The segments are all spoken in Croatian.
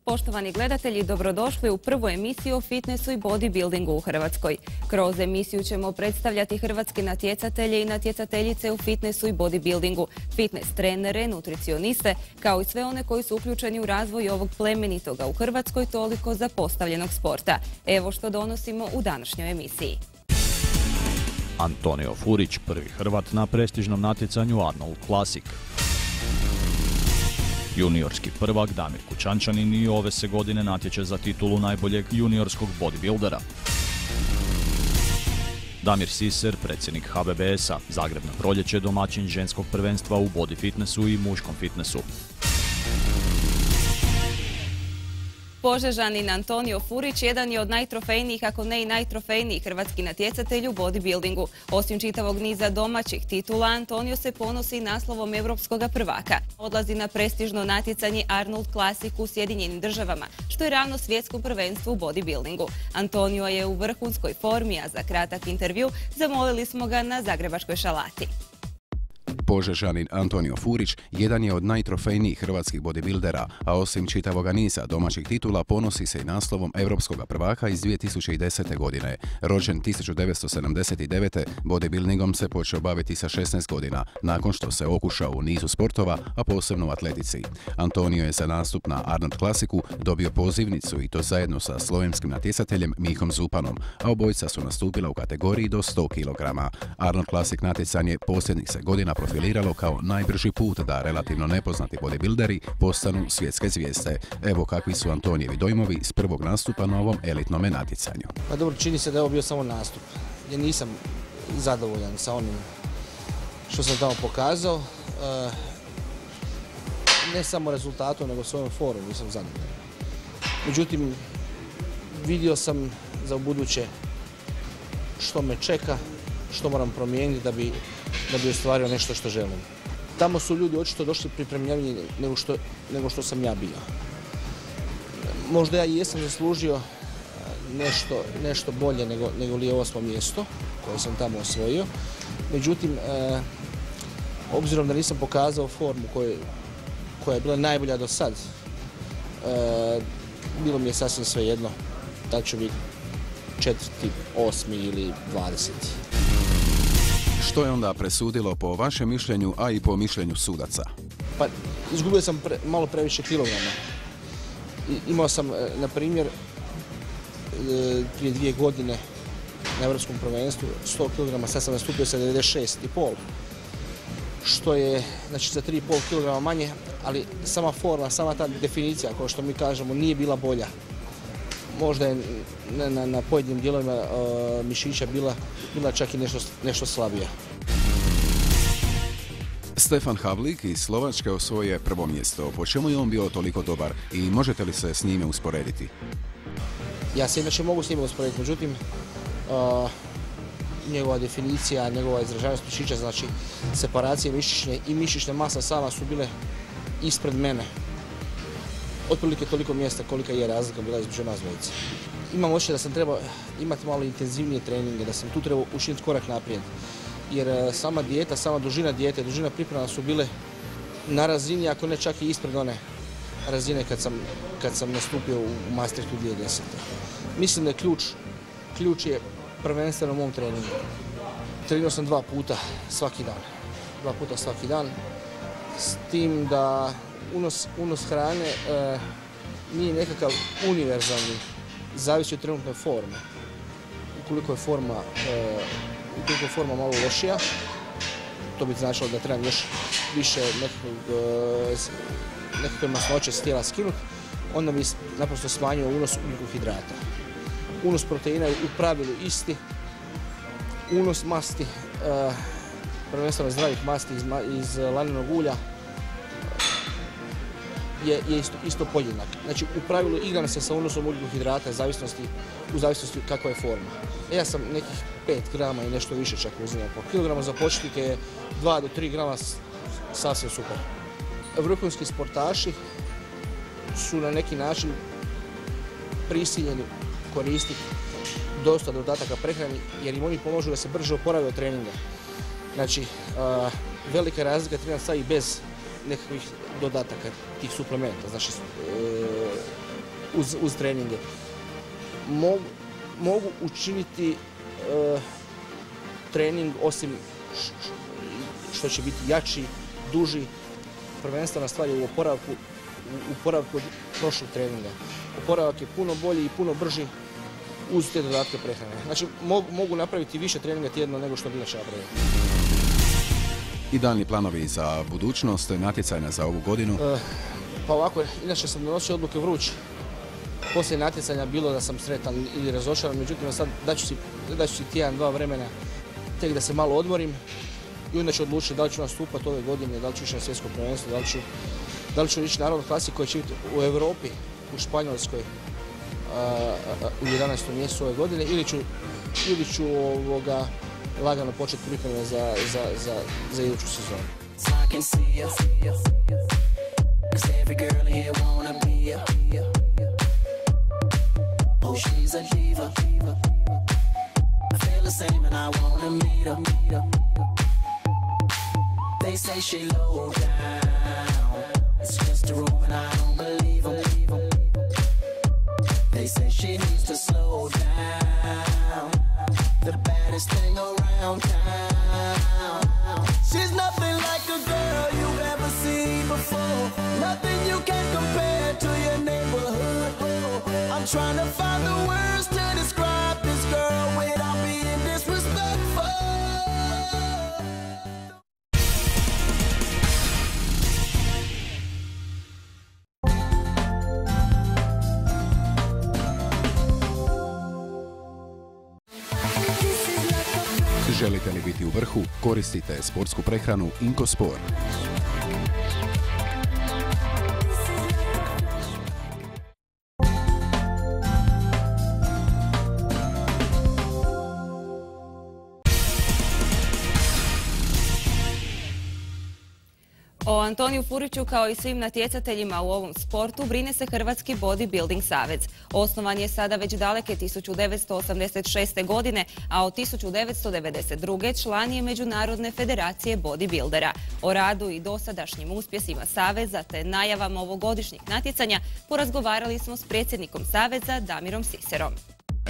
Poštovani gledatelji, dobrodošli u prvu emisiju o fitnessu i bodybuildingu u Hrvatskoj. Kroz emisiju ćemo predstavljati hrvatske natjecatelje i natjecateljice u fitnessu i bodybuildingu, fitness trenere, nutricioniste, kao i sve one koji su uključeni u razvoj ovog plemenitoga u Hrvatskoj toliko zapostavljenog sporta. Evo što donosimo u današnjoj emisiji. Antonio Furić, prvi Hrvat na prestižnom natjecanju Arnold Classic. Juniorski prvak Damir Kućančanin i ove se godine natječe za titulu najboljeg juniorskog bodybuildera. Damir Siser, predsjednik HBBS-a, Zagreb na proljeće, domaćin ženskog prvenstva u body fitnessu i muškom fitnessu. Požežanin Antonio Furić jedan je od najtrofejnijih, ako ne i najtrofejnijih hrvatski natjecatelj u bodybuildingu. Osim čitavog niza domaćih titula, Antonio se ponosi naslovom europskog prvaka. Odlazi na prestižno natjecanje Arnold Classic u Sjedinjenim Državama, što je ravno svjetskom prvenstvu u bodybuildingu. Antonio je u vrhunskoj formi, a za kratak intervju zamolili smo ga na zagrebačkoj šalati. Požežanin Antonio Furić jedan je od najtrofejnijih hrvatskih bodybuildera, a osim čitavoga niza domaćih titula ponosi se i naslovom europskog prvaka iz 2010. godine. Rođen 1979. bodybuildingom se počeo baviti sa 16 godina, nakon što se okušao u nizu sportova, a posebno u atletici. Antonio je za nastup na Arnold Classicu dobio pozivnicu i to zajedno sa slovenskim natjecateljem Mihom Zupanom, a obojica su nastupila u kategoriji do 100 kg. Arnold Classic natjecanje posljednjih se godina profiliralo kao najbrži put da relativno nepoznati bodybuilderi postanu svjetske zvijezde. Evo kakvi su Antonijevi dojmovi s prvog nastupa na ovom elitnome natjecanju. Pa dobro, čini se da je ovo bio samo nastup. Ja nisam zadovoljan sa onim što sam tamo pokazao. Ne samo rezultatom, nego svojom formom nisam zadovoljan. Međutim, vidio sam za ubuduće što me čeka, što moram promijeniti da bi ostvario nešto što želim. Tamo su ljudi očito došli pripremljeniji nego što sam ja bio. Možda ja i jesam zaslužio nešto bolje nego li je 8. mjesto koje sam tamo osvojio. Međutim, obzirom da nisam pokazao formu koja je bila najbolja do sad, bilo mi je sasvim svejedno da ću biti 4., 8. ili 20. Što je onda presudilo po vašem mišljenju, a i po mišljenju sudaca? Pa, izgubio sam malo previše kilograma. Imao sam, na primjer, prije 2 godine na Europskom prvenstvu 100 kg, sad sam nastupio sa 96,5, što je, znači, za 3,5 kg manje, ali sama forma, sama ta definicija, kao što mi kažemo, nije bila bolja. Možda je na pojedinim dijelovima mišića bila čak i nešto slabija. Stefan Havlik iz Slovačke osvojio je prvo mjesto. Po čemu je on bio toliko dobar i možete li se s njime usporediti? Ja se inače mogu s njime usporediti, međutim, njegova definicija, njegova izražavanost mišića, znači separacije mišićne i mišićne masa sama su bile ispred mene. Otprilike toliko mjesta kolika je razlika bila između nas dvojice. Imam osjećaj da sam trebao imati malo intenzivnije treninge, da sam tu trebao učiniti korak naprijed. Jer sama dijeta, sama dužina dijete, dužina priprema su bile na razini, ako ne čak i ispred one razine kad sam nastupio u Maastrichtu 2010. Mislim da je ključ je prvenstveno u mom treningu. Trenirao sam 2 puta svaki dan. 2 puta svaki dan. S tim da unos hrane nije nekakav univerzalni, zavisi od trenutne forme. Ukoliko je forma malo lošija, to bi značilo da trebam još više nekakve masnoće s tijela skinuti, onda bi naprosto smanjio unos ugljikohidrata. Unos proteina je u pravilu isti, unos masti, prvenstveno zdravih masti iz lanenog ulja, je isto podjednak. Znači, u pravilu igram se sa unosom ugljikohidrata u zavisnosti kakva je forma. Ja sam nekih 5 grama i nešto više čak uzimao po kilogramu. Za početnike je 2 do 3 grama sasvim super. Vrhunski sportaši su na neki način prisiljeni koristiti dosta dodataka prehrani jer im oni pomožu da se brže oporave od treninga. Znači, velika razlika treninga sad i bez nekakvih dodataka, tih suplementa. Znači, uz treninge. Mogu učiniti trening, osim što će biti jači, duži, prvenstvena stvar je u oporavku od prošlog treninga. Oporavak je puno bolji i puno brži uz te dodatke prehrane. Znači, mogu napraviti više treninga tjedno nego što bi inače napravio. I daljni planovi za budućnost, natjecanja za ovu godinu? Pa ovako, inače sam donosio odluke vruć. Poslije natjecanja bilo da sam sretan ili razočaran, međutim sad daću si tjedan, dva vremena tek da se malo odmorim i onda ću odlučiti da li ću nastupati ove godine, da li ću ići na svjetsko prvenstvo, da li ću ići na World Classic koji će biti u Europi, u Španjolskoj u 11. mjesecu ove godine ili ću lagano početi pripreme za iduću sezonu. She's a diva. I feel the same and I wanna meet her. They say she low down. It's just a room and I don't believe them. They say she needs to slow down. The baddest thing around town. She's nothing like a girl you've ever seen before. Nothing you can compare to your neighborhood. I'm trying to find the words to describe this girl without being disrespectful. Želite li biti u vrhu? Koristite sportsku prehranu Inkosport. O Antoniju Furiću kao i svim natjecateljima u ovom sportu brine se Hrvatski bodybuilding savez. Osnovan je sada već daleke 1986. godine, a od 1992. član je Međunarodne federacije bodybuildera. O radu i dosadašnjim uspjesima saveza te najavama ovogodišnjih natjecanja porazgovarali smo s predsjednikom saveza Damirom Siserom.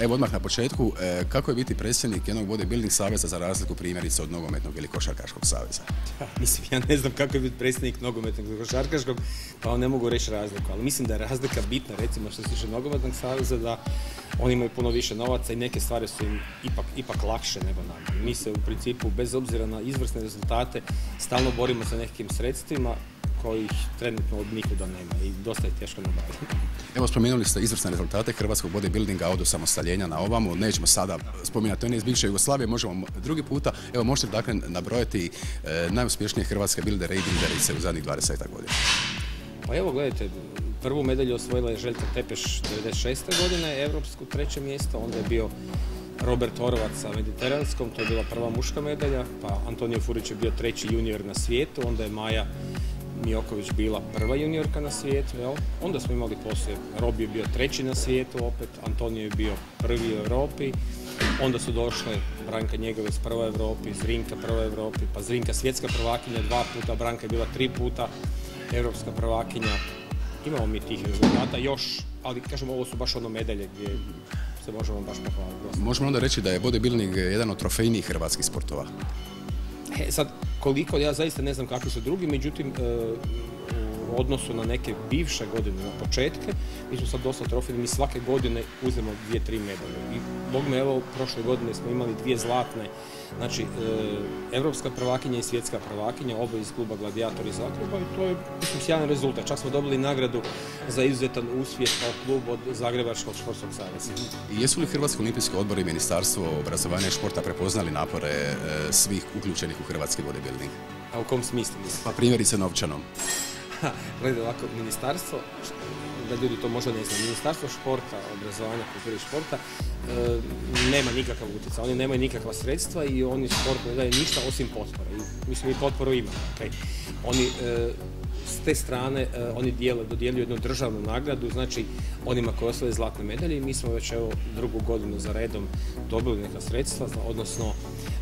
Evo odmah na početku, kako je biti predsjednik jednog bodybuilding saveza za razliku primjerice od nogometnog ili košarkaškog saveza? Mislim, ja ne znam kako je biti predsjednik nogometnog ili košarkaškog, pa vam ne mogu reći razliku, ali mislim da je razlika bitna, recimo što se tiče nogometnog saveza, da oni imaju puno više novaca i neke stvari su im ipak lakše nego nam. Mi se u principu, bez obzira na izvrsne rezultate, stalno borimo sa nekim sredstvima kojih trenutno od nikuda nema i dosta je teško nabaviti. Evo, spomenuli ste izvrsne rezultate hrvatskog bodybuildinga od osamostaljenja na ovamo. Nećemo sada spominjati one iz bivše Jugoslavije, možemo drugi puta. Evo, možete dakle nabrojati najuspješnije hrvatske bildere i bilderice u zadnjih 20 godina. Pa evo, gledajte, prvu medalju osvojila je Željka Tepeš 96. godine, evropsku 3. mjesto, onda je bio Robert Horvat sa mediteranskom, to je bila prva muška medalja, pa Antonio Furić je bio 3. junior na svijetu, onda je Maja Mijoković bila prva juniorka na svijetu, jel? Onda smo imali poslije, Robi je bio 3. na svijetu opet, Antonio je bio 1. u Europi, onda su došle Branka Njegovec prva u Europi, Zrinka prva u Europi, pa Zrinka svjetska prvakinja 2 puta, Branka je bila 3 puta europska prvakinja. Imamo mi tih rezultata još, ali kažemo ovo su baš ono medalje gdje se možemo baš pohvaliti. Možemo onda reći da je bodybuilding jedan od trofejnijih hrvatskih sportova? Sad, koliko, ja zaista ne znam kakvi su drugi, međutim, u odnosu na neke bivše godine, na početke, mi smo sad dosta trofejni, mi svake godine uzmemo 2-3 medalje. I bog me, evo, prošle godine smo imali 2 zlatne, znači, evropska prvakinja i svjetska prvakinja, oba iz kluba Gladiator iz Zagreba i to je, mislim, sjajan rezultat. Čak smo dobili nagradu za izuzetan uspjeh kao klub od Zagrebačkog športskog saveza. I jesu li Hrvatski olimpijski odbor i Ministarstvo obrazovanja i športa prepoznali napore svih uključenih u hrvatski bodybuilding? A u kom smislu mislim? Pa primjerice novčanom. Gledaj ovako, ministarstvo, da ljudi to možda ne znaju, Ministarstvo športa, obrazovanja, kulture i športa nema nikakav utjecaj, oni nemaju nikakva sredstva i oni šport ne daju ništa osim potpore. Mislim, mi potporu imamo. Okay? Oni s te strane oni dodjeljuju jednu državnu nagradu, znači onima koji osvoje zlatne medalje i mi smo već evo 2. godinu za redom dobili neka sredstva, odnosno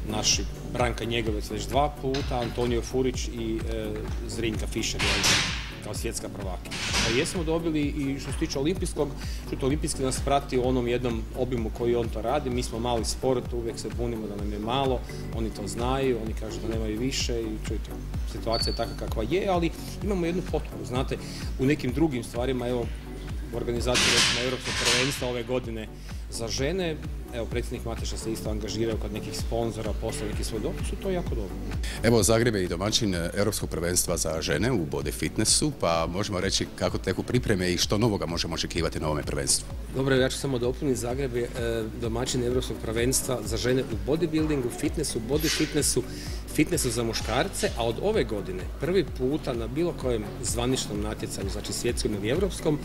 naši Branka Njegovec već 2 puta, Antonio Furić i Zrinka Fischer. kao svjetska prvaka. A jesmo dobili i što se tiče olimpijskog, što olimpijski nas prati u onom jednom obimu koji on to radi. Mi smo mali sport, uvijek se bunimo da nam je malo, oni to znaju, oni kažu da nemaju više i čujte, situacija je takva kakva je, ali imamo jednu potporu, znate, u nekim drugim stvarima, evo, u organizaciji recimo Europskog prvenstva ove godine za žene, evo, predsjednik Mateša se isto angažirao kod nekih sponzora, poslao neki svoj dopis, to je jako dobro. Evo, Zagreb je i domaćin Europskog prvenstva za žene u body fitnessu, pa možemo reći kako teku pripreme i što novoga možemo očekivati na ovome prvenstvu. Dobro, ja ću samo dopuniti, Zagreb je domaćin Europskog prvenstva za žene u bodybuildingu, fitnessu, body fitnessu, fitnessu za muškarce, a od ove godine prvi puta na bilo kojem zvaničnom natjecanju, znači svjetskom ili europskom,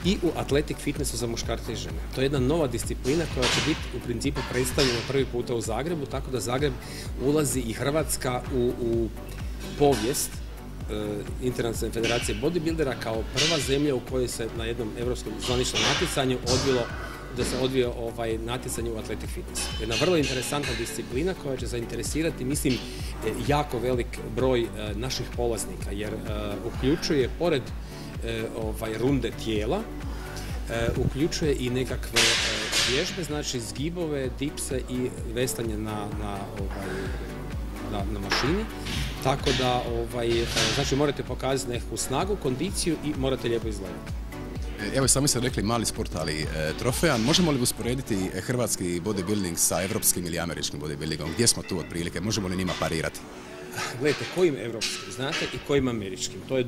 i u atletik fitnessu za muškarce i žene. To je jedna nova disciplina koja će biti u principu predstavljena prvi puta u Zagrebu, tako da Zagreb ulazi i Hrvatska u povijest Internacionalne federacije bodybuildera kao prva zemlja u kojoj se na jednom europskom zvaničnom natjecanju odvio natjecanje u atletik fitnessu. Jedna vrlo interesantna disciplina koja će zainteresirati, mislim, jako velik broj naših polaznika, jer uključuje, pored runde tijela, uključuje i nekakve vježbe, znači zgibove, dipse i veslanje na mašini. Tako da, znači, morate pokazati nekakvu snagu, kondiciju i morate lijepo izgledati. Evo, sami ste rekli mali sport, ali trofejan. Možemo li usporediti hrvatski bodybuilding sa evropskim ili američkim bodybuildingom? Gdje smo tu otprilike? Možemo li njima parirati? Gledajte, kojim evropskim znate i kojim američkim. To je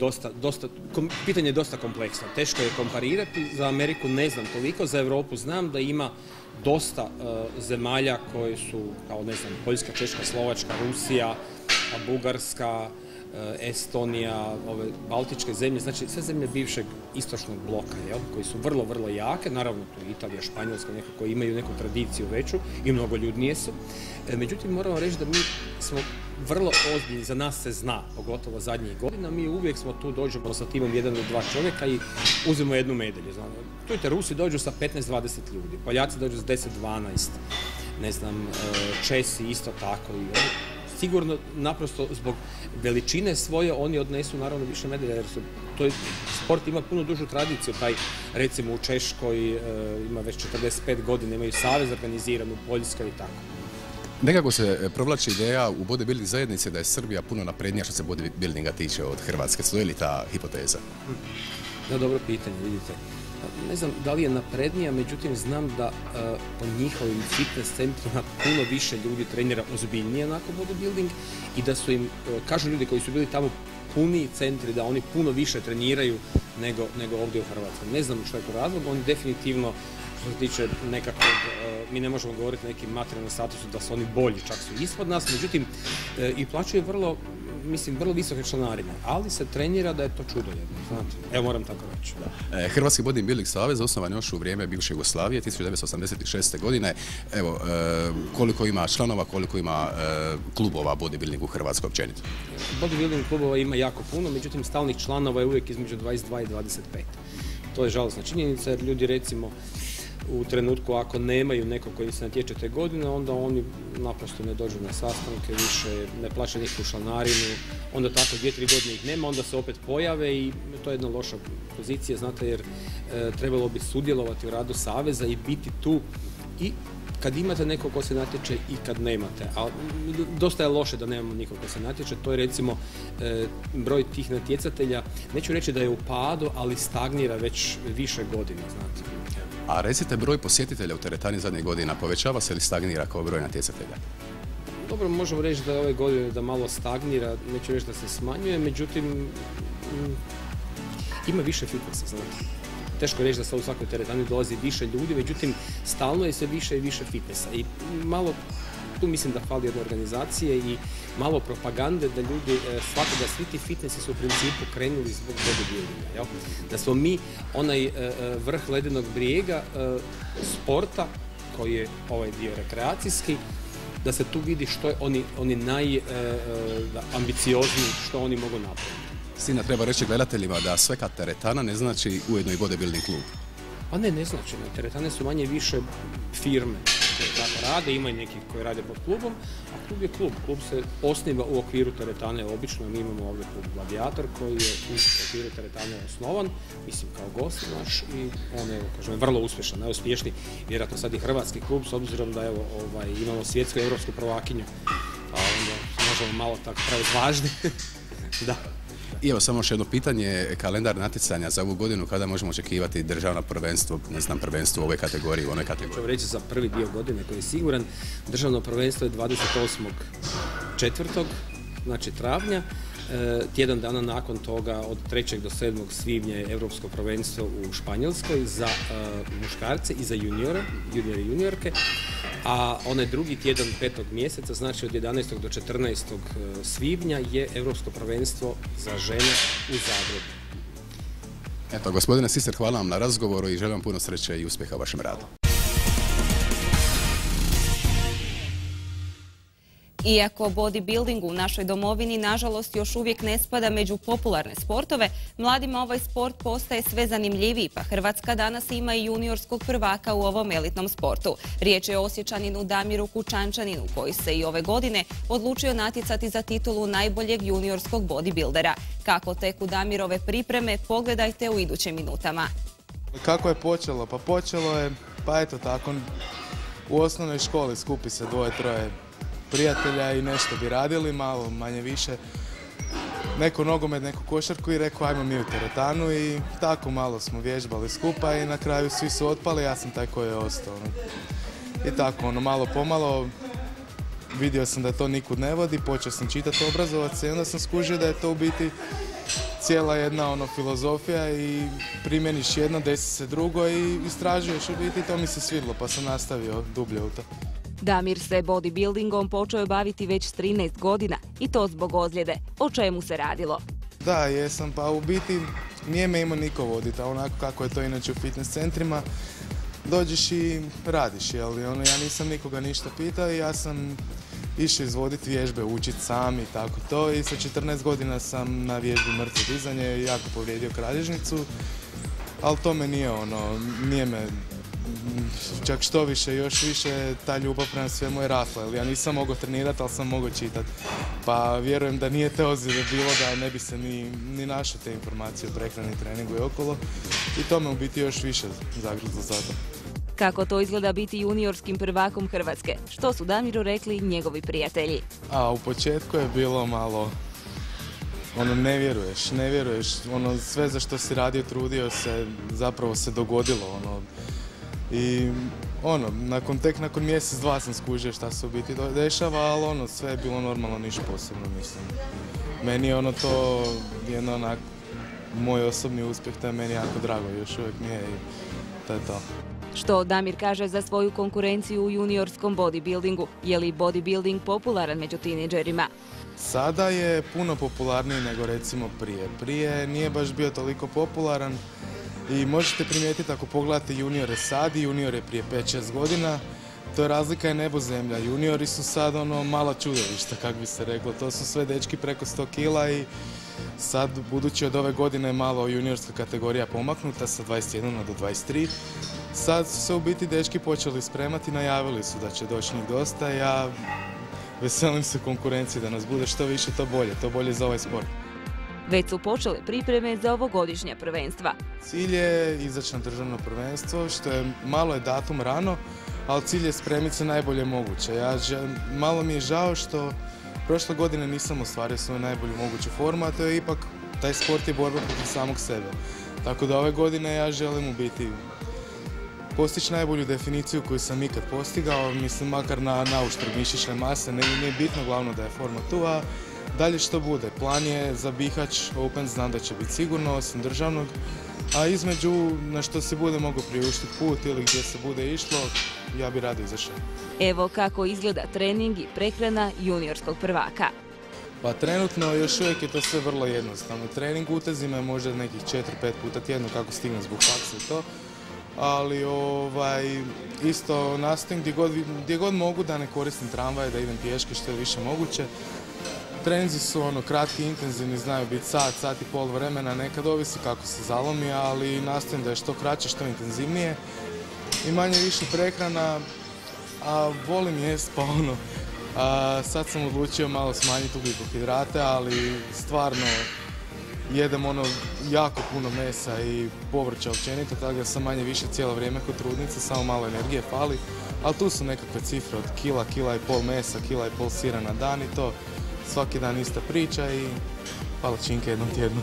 pitanje je dosta kompleksno. Teško je komparirati. Za Ameriku ne znam toliko, za Europu znam da ima dosta zemalja koje su, kao ne znam, Poljska, Češka, Slovačka, Rusija, Bugarska, Estonija, ove baltičke zemlje, znači sve zemlje bivšeg istočnog bloka, koji su vrlo, vrlo jake, naravno tu Italija, Španjolska, koji imaju neku tradiciju veću i mnogo ljudnije su. Međutim, moramo reći da mi smo vrlo ozbiljni, za nas se zna, pogotovo zadnjih godina, mi uvijek smo tu, dođemo sa timom 1 do 2 čovjeka i uzmemo jednu medalju. Čujte, Rusi dođu sa 15-20 ljudi, Poljaci dođu sa 10-12, ne znam, Česi isto tako i sigurno, naprosto zbog veličine svoje, oni odnesu naravno više medalja, jer sport ima puno dužu tradiciju, taj recimo u Češkoj ima već 45 godina, imaju savez organiziran, u Poljskoj i tako. Nekako se provlači ideja u bodybuilding zajednice da je Srbija puno naprednija što se bodybuildinga tiče od Hrvatske. Stoji li ta hipoteza? Da, dobro pitanje, vidite. Ne znam da li je naprednija, međutim znam da po njihovim fitness centrima puno više ljudi trenira ozbiljnije onako bodybuilding i da su im, kažu ljudi koji su bili tamo, puniji centri, da oni puno više treniraju nego ovdje u Hrvatskoj. Ne znam što je to razlog, oni definitivno, što se tiče nekakvog, mi ne možemo govoriti o nekim materijalnom statusu da su oni bolji, čak su ispod nas, međutim i plaćaju vrlo visoke članarine, ali se trenira da je to čudo jedno, znate. Evo, moram tako reći. Hrvatski bodybuilding savez osnovan još u vrijeme bivše Jugoslavije, 1986. godine. Evo, koliko ima članova, koliko ima klubova bodybuilding u Hrvatskoj općenito? Bodybuilding klubova ima jako puno, međutim stalnih članova je uvijek između 22 i 25. To je žalosna činjenica, jer ljudi recimo u trenutku ako nemaju nekog koji se natječe te godine, onda oni naprosto ne dođu na sastanke, više ne plaćaju nikakvu članarinu, onda tako 2-3 godine ih nema, onda se opet pojave i to je jedna loša pozicija, znate, jer trebalo bi sudjelovati u radu saveza i biti tu i kad imate nekog ko se natječe i kad nemate. A dosta je loše da nemamo nikog ko se natječe, to je recimo broj tih natjecatelja, neću reći da je u padu, ali stagnira već više godina, znate. A recite, broj posjetitelja u teretani zadnjih godina povećava se ili stagnira kao broj natjecatelja? Dobro, možemo reći da je ove godine da malo stagnira, neću reći da se smanjuje, međutim ima više fitnessa, znate. Teško je reći da se u svakoj teretani dolazi više ljudi, međutim stalno je sve više i više fitnessa i malo tu mislim da fali jedne organizacije i malo propagande da ljudi shvate da svi ti fitnessi su u principu krenuli zbog bodybuildinga. Da smo mi onaj vrh ledenog brijega sporta koji je ovaj dio rekreacijski, da se tu vidi što je oni najambiciozniji, što oni mogu napraviti. Sina, treba reći gledateljima da svaka teretana ne znači ujedno i bodybuilding klub. Pa ne znači. Teretane su manje više firme. koji tako rade, ima i nekih koji rade pod klubom, a klub je klub. Klub se osniva u okviru teretane obično, mi imamo ovdje klub Gladiator koji je u okviru teretane osnovan, mislim kao gost naš i on je, kažem, vrlo uspješan, najuspješniji, vjerojatno sad i hrvatski klub, s obzirom da evo, imamo svjetsku i europsku prvakinju, pa onda možemo malo tako praviti važni. Da. I evo samo još jedno pitanje, kalendar natjecanja za ovu godinu, kada možemo očekivati državno prvenstvo, ne znam, prvenstvo u ovoj kategoriji, u onoj kategoriji? Ću reći za prvi dio godine koji je siguran, državno prvenstvo je 28.4., znači travnja. Tjedan dana nakon toga, od 3. do 7. svibnja je Europsko prvenstvo u Španjolskoj za muškarce i za juniore i juniorke, a onaj drugi tjedan 5. mjeseca, znači od 11. do 14. svibnja je Europsko prvenstvo za žene u Zagrebu. Eto, gospodine Siser, hvala vam na razgovoru i želim vam puno sreće i uspjeha u vašem radu. Iako bodybuilding u našoj domovini nažalost još uvijek ne spada među popularne sportove, mladima ovaj sport postaje sve zanimljiviji, pa Hrvatska danas ima i juniorskog prvaka u ovom elitnom sportu. Riječ je o Osječaninu Damiru Kučančaninu, koji se i ove godine odlučio natjecati za titulu najboljeg juniorskog bodybuildera. Kako teku Damirove pripreme, pogledajte u idućim minutama. Kako je počelo? Pa počelo je, pa eto tako, u osnovnoj školi skupi se 2-3 prijatelja i nešto bi radili, malo manje više, neko nogomet, neko košarku i rekao ajmo mi u teretanu i tako malo smo vježbali skupa i na kraju svi su otpali, ja sam taj koji je ostao. I tako, malo pomalo vidio sam da to nikud ne vodi, počeo sam čitati, obrazovati se i onda sam skužio da je to u biti cijela jedna filozofija i primjeniš jedno, desi se drugo i istražuješ u biti, to mi se svidlo pa sam nastavio dublje u to. Damir se bodybuildingom počeo baviti već s 13 godina i to zbog ozljede. O čemu se radilo? Da, jesam, pa u biti nije me imao niko voditi, a onako kako je to inače u fitness centrima, dođeš i radiš, jel? Ja nisam nikoga ništa pitao i ja sam išao izvoditi vježbe, učiti sam i tako to i sa 14 godina sam na vježbi mrtvo dizanje jako povrijedio kralježnicu, ali to me nije me, čak što više, još više ta ljubav prema svemu je rasla, jer ja nisam mogao trenirati, ali sam mogao čitati. Pa vjerujem da nije te ozljede bilo da ne bi se ni našao te informacije o prehrani, treningu i okolo i to me u biti još više zagrizlo za to. Kako to izgleda biti juniorskim prvakom Hrvatske? Što su Damiru rekli njegovi prijatelji? A u početku je bilo malo, ne vjeruješ, sve za što si radio, trudio se, zapravo se dogodilo, i tek nakon mjesec, dva sam skužio šta se u biti dešava, ali sve je bilo normalno, ništa posebno, mislim. Meni je to jedno moj osobni uspjeh, to je meni jako drago, još uvijek mi je i to je to. Što Damir kaže za svoju konkurenciju u juniorskom bodybuildingu? Je li bodybuilding popularan među tinejdžerima? Sada je puno popularniji nego recimo prije. Prije nije baš bio toliko popularan i možete primijetiti ako pogledate juniore sad i juniore prije 5-6 godina, to je razlika je nebo zemlja. Juniori su sad mala čudovišta, kako bi se reklo. To su sve dečki preko 100 kila i sad, budući od ove godine malo juniorska kategorija pomaknuta sa 21 do 23, sad su se u biti dečki počeli spremati, najavili su da će doći njih dosta. Ja veselim se konkurenciji da nas bude što više, to bolje za ovaj sport. Već su počele pripreme za ovogodišnja prvenstva. Cilj je izaći na državno prvenstvo, što je malo je datum rano, ali cilj je spremiti se najbolje moguće. Malo mi je žao što prošle godine nisam ostvario svoju najbolju moguću formu, a to je ipak, taj sport je borba protiv samog sebe. Tako da ove godine ja želim u biti postići najbolju definiciju koju sam ikad postigao, mislim makar na uštrb mišićne mase, nije bitno, glavno da je forma tu, a dalje što bude. Plan je za Bihać Open, znam da će biti sigurno, osim državnog, a između na što se bude mogao priuštiti put ili gdje se bude išlo, ja bi rado izašao. Evo kako izgleda trening i prehrana juniorskog prvaka. Pa trenutno još uvijek je to sve vrlo jednostavno. Trening utezima je možda nekih 4-5 puta tjedno kako stignem zbog faksa i to, ali isto nastojim gdje god mogu da ne koristim tramvaje, da idem pješke što je više moguće. Treninzi su kratki, intenzivni, znaju biti sat i pol vremena, nekad ovisi kako se zalomi, ali nastojim da je što kraće, što intenzivnije. I manje više prehrana, A volim jest, pa ono, sad sam odlučio malo smanjiti ugljikohidrate, ali stvarno jedem ono jako puno mesa i povrća općenito, tako da sam manje više cijelo vrijeme kod trudnice, samo malo energije fali, ali tu su nekakve cifre od kila i pol mesa, kila i pol sira na dan i to svaki dan ista priča i palačinke jednom tjednu.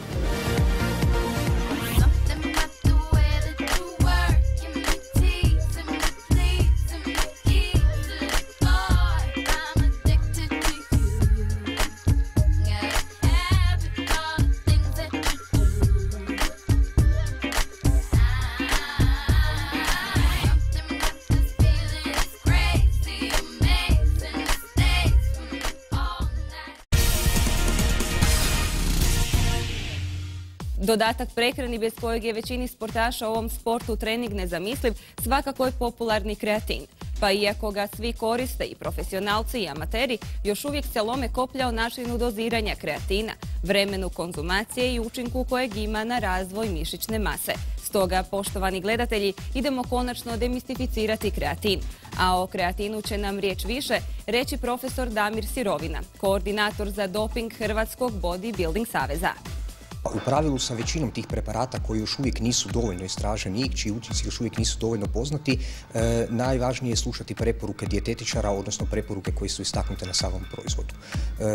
Dodatak prehrani bez kojeg je većini sportaša u ovom sportu trening nezamisliv, svakako je popularni kreatin. Pa iako ga svi koriste, i profesionalci i amateri, još uvijek se lome koplja o načinu doziranja kreatina, vremenu konzumacije i učinku kojeg ima na razvoj mišićne mase. Stoga, poštovani gledatelji, idemo konačno demistificirati kreatin. A o kreatinu će nam riječ više reći profesor Damir Sirovina, koordinator za doping Hrvatskog bodybuilding saveza. U pravilu sa većinom tih preparata koji još uvijek nisu dovoljno istraženi, čiji učinci još uvijek nisu dovoljno poznati, najvažnije je slušati preporuke dijetetičara, odnosno preporuke koje su istaknute na samom proizvodu.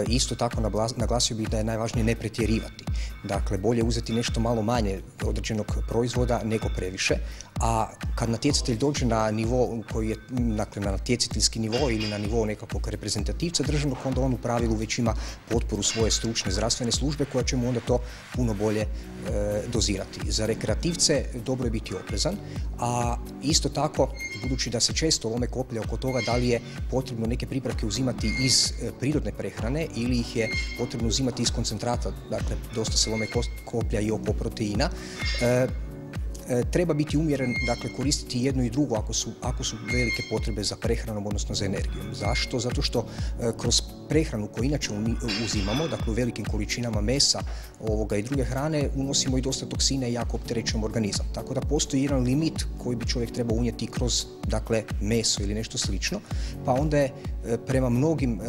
Isto tako naglasio bih da je najvažnije ne pretjerivati. Dakle, bolje uzeti nešto malo manje određenog proizvoda nego previše, a kad natjecatelj dođe na nivo koji je, dakle, na natjecateljski nivo ili na nivo nekakvog reprezentativca državnog, onda on u pravilu već ima potporu svoje stručne zdravstvene službe koja će mu onda to puno bolje dozirati. Za rekreativce dobro je biti oprezan, a isto tako, budući da se često lome koplje oko toga da li je potrebno neke pripravke uzimati iz prirodne prehrane ili ih je potrebno uzimati iz koncentrata, dakle dosta se lome koplja i oko proteina, treba biti umjeren, dakle koristiti jedno i drugo ako su velike potrebe za prehranom, odnosno za energijom. Zašto? Zato što kroz prehranu koju inače uzimamo, dakle u velikim količinama mesa i druge hrane, unosimo i dosta toksina i jako opterećujemo organizam. Tako da postoji jedan limit koji bi čovjek trebao unijeti kroz, dakle, meso ili nešto slično, pa onda je prema mnogim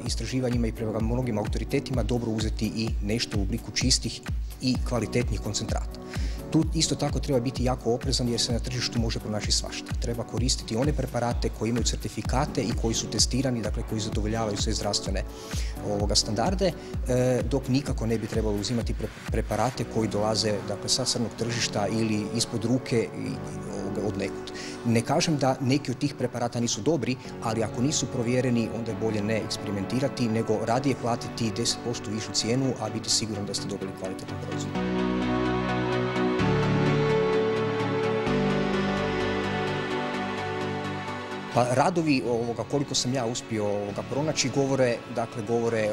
istraživanjima i prema mnogim autoritetima dobro uzeti i nešto u obliku čistih i kvalitetnih koncentrata. Tu isto tako treba biti jako oprezan jer se na tržištu može pronaći svašta. Treba koristiti one preparate koji imaju certifikate i koji su testirani, dakle koji zadovoljavaju sve zdravstvene standarde, dok nikako ne bi trebalo uzimati preparate koji dolaze, dakle, sa crnog tržišta ili ispod ruke od nekud. Ne kažem da neki od tih preparata nisu dobri, ali ako nisu provjereni, onda je bolje ne eksperimentirati, nego radije platiti 10% višu cijenu, a biti siguran da ste dobili kvalitetan proizvod. Pa radovi, koliko sam ja uspio pronaći, govore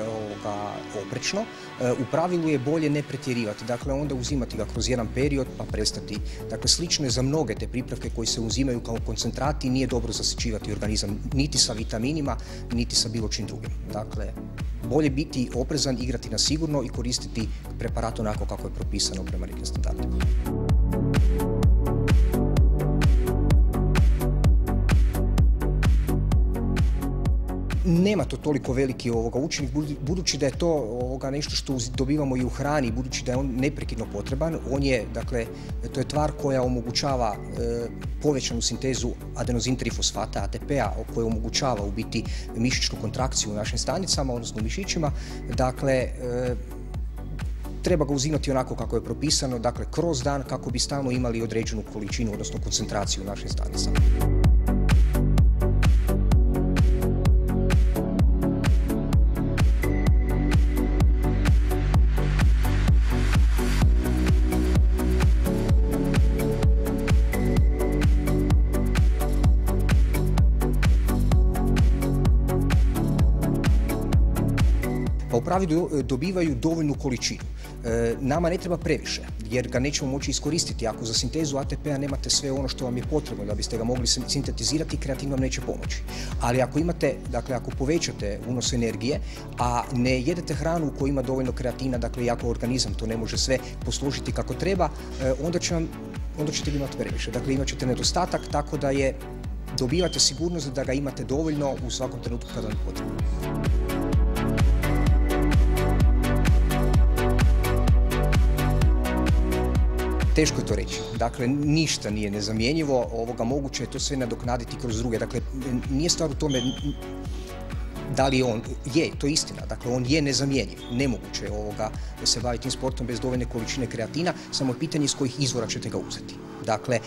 oprečno. U pravilu je bolje ne pretjerivati, dakle onda uzimati ga kroz jedan period pa prestati. Dakle, slično je za mnoge te pripravke koji se uzimaju kao koncentrati, nije dobro zasićivati organizam niti sa vitaminima, niti sa bilo čim drugim. Dakle, bolje biti oprezan, igrati na sigurno i koristiti preparat onako kako je propisano prema nekim standardima. Nema to toliko veliki učinak, budući da je to nešto što dobivamo i u hrani, budući da je on neprekidno potreban. On je, dakle, to je tvar koja omogućava povećanu sintezu adenozin trifosfata, ATP-a, koja omogućava u biti mišićnu kontrakciju u našim stanicama, odnosno u mišićima. Dakle, treba ga uzimati onako kako je propisano, dakle kroz dan, kako bi stalno imali određenu količinu, odnosno koncentraciju u našim stanicama. Pa u pravilu dobivaju dovoljnu količinu. Nama ne treba previše, jer ga nećemo moći iskoristiti. Ako za sintezu ATP-a nemate sve ono što vam je potrebno da biste ga mogli sintetizirati, kreatin vam neće pomoći. Ali ako imate, dakle, ako povećate unos energije, a ne jedete hranu u kojoj ima dovoljno kreatina, dakle, iako organizam to ne može sve posložiti kako treba, onda ćete imati previše. Dakle, imat ćete nedostatak, tako da je dobivate sigurnost da ga imate dovoljno u svakom trenutku kada vam potrebno. Teško je to reći. Dakle, ništa nije nezamjenjivo. Moguće je to sve nadoknaditi kroz druge. Dakle, nije stvar u tome da li on je, to je istina, dakle on je nezamjenjiv, nemoguće je se baviti tim sportom bez dovoljne količine kreatina, samo je pitanje iz kojih izvora ćete ga uzeti. Dakle,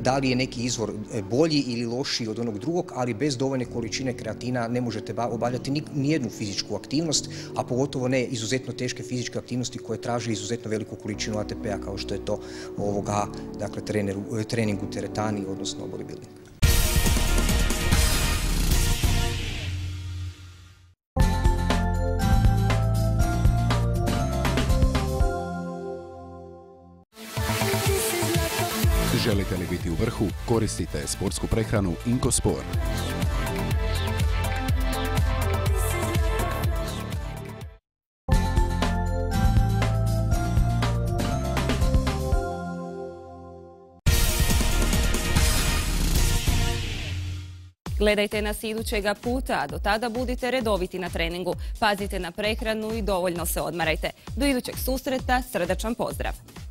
da li je neki izvor bolji ili lošiji od onog drugog, ali bez dovoljne količine kreatina ne možete obavljati nijednu fizičku aktivnost, a pogotovo ne izuzetno teške fizičke aktivnosti koje traže izuzetno veliku količinu ATP-a kao što je to dakle, trening u teretani, odnosno bodybuilding. Želite li biti u vrhu? Koristite sportsku prehranu IncoSport. Gledajte nas idućega puta, a do tada budite redoviti na treningu. Pazite na prehranu i dovoljno se odmarajte. Do idućeg susreta, srdačan pozdrav!